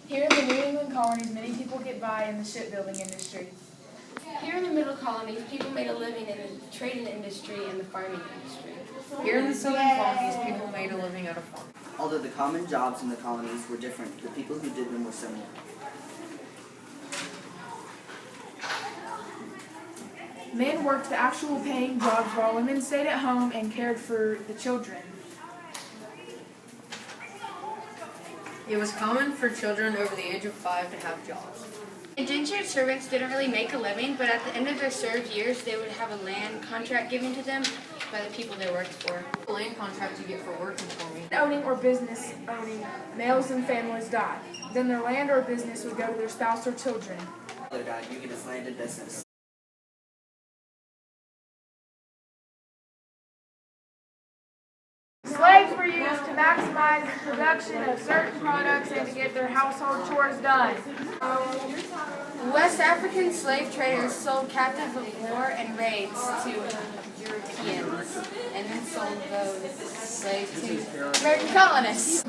Here in the New England colonies, many people get by in the shipbuilding industry. Here in the middle colonies, people made a living in the trading industry and the farming industry. Here in the southern colonies, people made a living at a farm. Although the common jobs in the colonies were different, the people who did them were similar. Men worked the actual paying jobs while women stayed at home and cared for the children. It was common for children over the age of 5 to have jobs. Indentured servants didn't really make a living, but at the end of their served years, they would have a land contract given to them by the people they worked for. The land contract you get for working for me. Owning or business owning, males and families died. Then their land or business would go to their spouse or children. Father died, you get his land and business. Slaves were used to maximize the production of certain products and to get their household chores done. West African slave traders sold captives of war and raids to Europeans, and then sold those slaves to American colonists.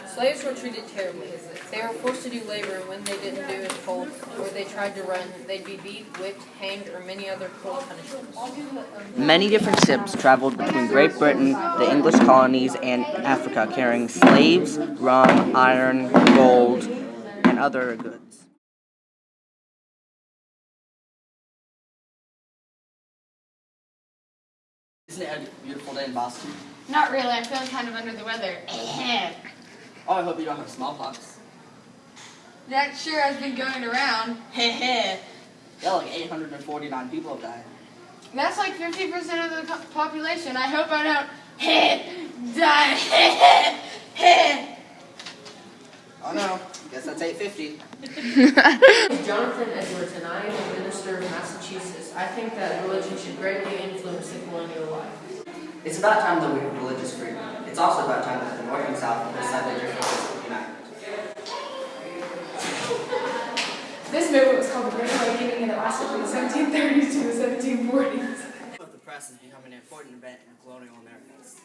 Slaves were treated terribly. They were forced to do labor, and when they didn't do as told, or they tried to run, they'd be beat, whipped, hanged, or many other cruel punishments. Many different ships traveled between Great Britain, the English colonies, and Africa, carrying slaves, rum, iron, gold, and other goods. Isn't it a beautiful day in Boston? Not really, I'm feeling kind of under the weather. Oh, I hope you don't have smallpox. That sure has been going around. Yeah, like 849 people have died. That's like 50% of the population. I hope I don't die. Oh no, guess that's 850. Jonathan Edwards, and I am a minister of Massachusetts. I think that religion should greatly influence the colonial life. It's about time that we have religious freedom. It's also about time that the North and South decide their differences unite. This movement was called the Great Awakening, and it lasted from the 1730s to the 1740s. The press has become an important event in colonial Americans.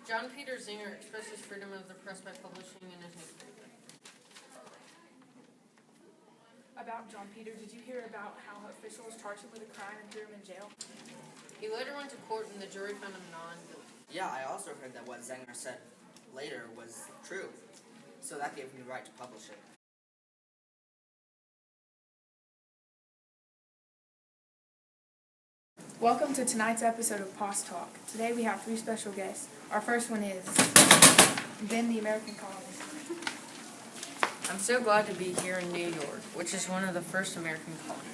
John Peter Zenger expressed his freedom of the press by publishing in his newspaper. About John Peter, did you hear about how officials charged him with a crime and threw him in jail? He later went to court, and the jury found him non-guilty. Yeah, I also heard that what Zenger said later was true, so that gave me the right to publish it. Welcome to tonight's episode of Post Talk. Today we have 3 special guests. Our first one is Ben, the American colonist. I'm so glad to be here in New York, which is one of the first American colonies.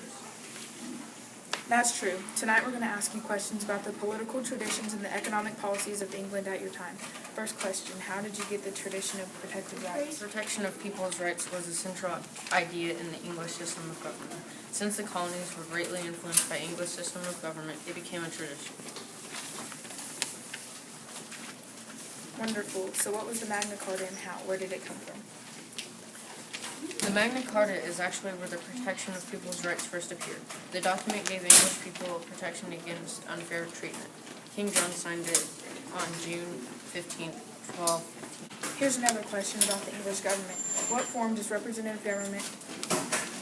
That's true. Tonight we're going to ask you questions about the political traditions and the economic policies of England at your time. First question, how did you get the tradition of protected rights? Protection of people's rights was a central idea in the English system of government. Since the colonies were greatly influenced by English system of government, it became a tradition. Wonderful. So what was the Magna Carta and how? Where did it come from? The Magna Carta is actually where the protection of people's rights first appeared. The document gave English people protection against unfair treatment. King John signed it on June 15, 1215. Here's another question about the English government. What form does representative government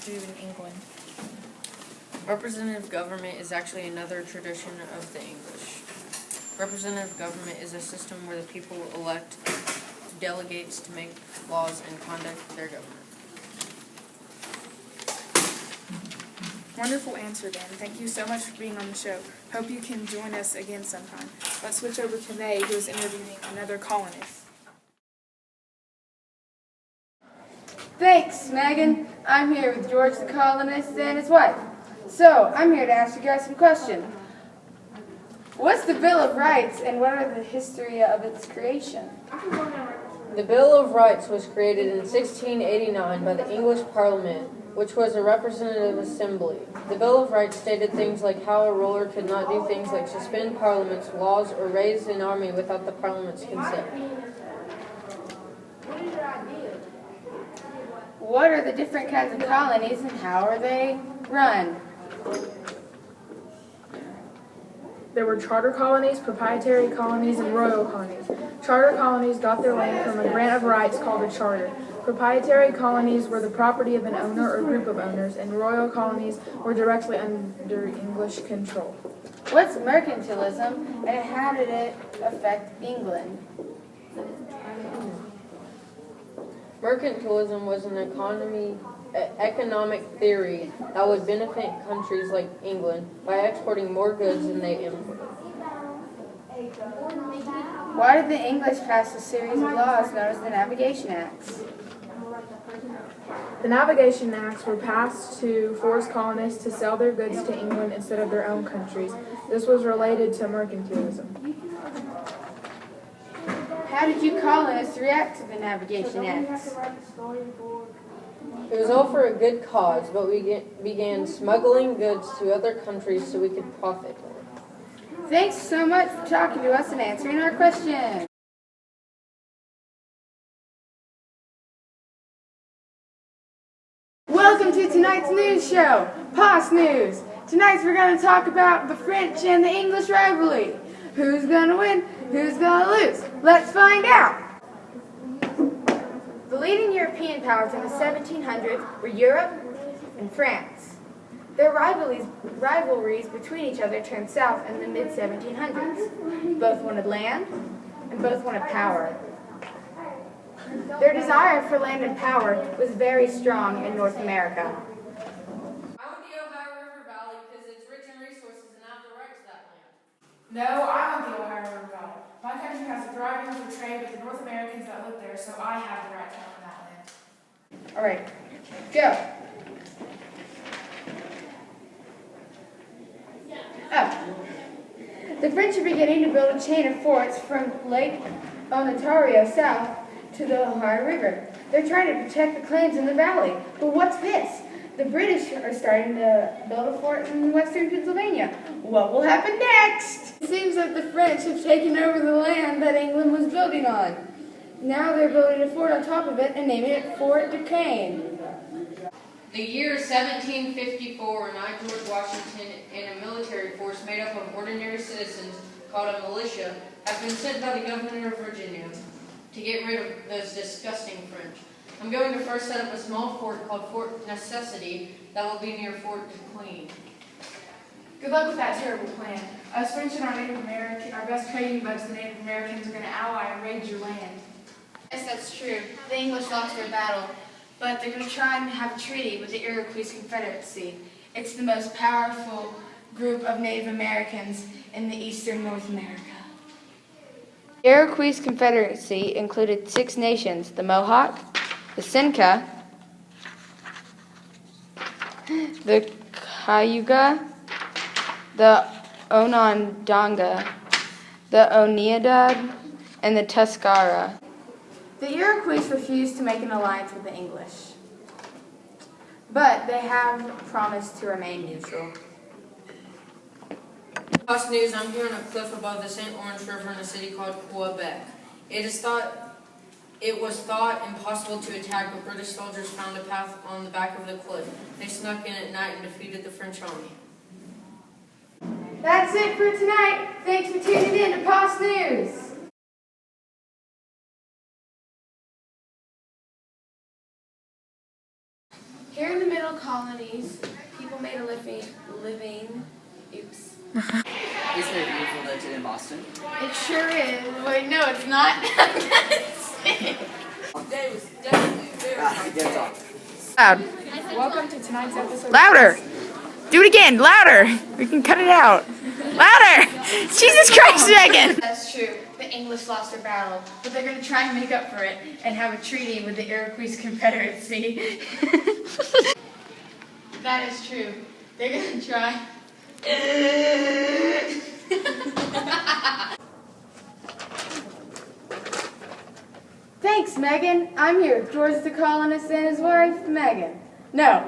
do in England? Representative government is actually another tradition of the English. Representative government is a system where the people elect delegates to make laws and conduct their government. Wonderful answer, Ben. Thank you so much for being on the show. Hope you can join us again sometime. Let's switch over to May, who is interviewing another colonist. Thanks, Megan. I'm here with George the colonist and his wife. So, I'm here to ask you guys some questions. What's the Bill of Rights and what are the history of its creation? The Bill of Rights was created in 1689 by the English Parliament, which was a representative assembly. The Bill of Rights stated things like how a ruler could not do things like suspend Parliament's laws or raise an army without the Parliament's consent. What are the different kinds of colonies and how are they run? There were charter colonies, proprietary colonies, and royal colonies. Charter colonies got their land from a grant of rights called a charter. Proprietary colonies were the property of an owner or group of owners, and royal colonies were directly under English control. What's mercantilism, and how did it affect England? Mercantilism was an economic theory that would benefit countries like England by exporting more goods than they imported. Why did the English pass a series of laws known as the Navigation Acts? The Navigation Acts were passed to force colonists to sell their goods to England instead of their own countries. This was related to mercantilism. How did you colonists react to the Navigation Acts? It was all for a good cause, but we began smuggling goods to other countries so we could profit more. Thanks so much for talking to us and answering our questions. Welcome to tonight's news show, POS News. Tonight we're going to talk about the French and the English rivalry. Who's going to win? Who's going to lose? Let's find out. The leading European powers in the 1700s were Europe and France. Their rivalries between each other turned south in the mid-1700s. Both wanted land and both wanted power. Their desire for land and power was very strong in North America. I want the Ohio River Valley because it's rich in resources and I have the right to that land. No, I want the Ohio River Valley. My country has a thriving for trade with the North Americans that live there, so I have the right to own that land. All right, go. The French are beginning to build a chain of forts from Lake Ontario south to the Ohio River. They're trying to protect the claims in the valley. But what's this? The British are starting to build a fort in western Pennsylvania. What will happen next? It seems that the French have taken over the land that England was building on. Now they're building a fort on top of it and naming it Fort Duquesne. The year 1754, and I, George Washington, and a military force made up of ordinary citizens called a militia, have been sent by the governor of Virginia to get rid of those disgusting French. I'm going to first set up a small fort called Fort Necessity that will be near Fort Duquesne. Good luck with that terrible plan. Us French and our best trading buds, the Native Americans, are going to ally and raid your land. Yes, that's true. The English lost their battle, but they're going to try and have a treaty with the Iroquois Confederacy. It's the most powerful group of Native Americans in the eastern North America. The Iroquois Confederacy included 6 nations: the Mohawk, the Seneca, the Cayuga, the Onondaga, the Oneida, and the Tuscarora. The Iroquois refused to make an alliance with the English, but they have promised to remain neutral. POS News, I'm here on a cliff above the St. Lawrence River in a city called Quebec. It was thought impossible to attack, but British soldiers found a path on the back of the cliff. They snuck in at night and defeated the French army. That's it for tonight. Thanks for tuning in to POS News. Here in the Middle Colonies, people made a living. Oops. Isn't it beautiful that it's in Boston? It sure is. Wait, no, it's not. Today was definitely very Get off. Loud. Welcome to tonight's episode. Louder! Do it again, louder! We can cut it out. Louder! Jesus Christ, Megan! That's true. The English lost their battle, but they're going to try and make up for it and have a treaty with the Iroquois Confederacy. That is true. They're going to try. Thanks, Megan. I'm here with George the colonist and his wife, Megan. No.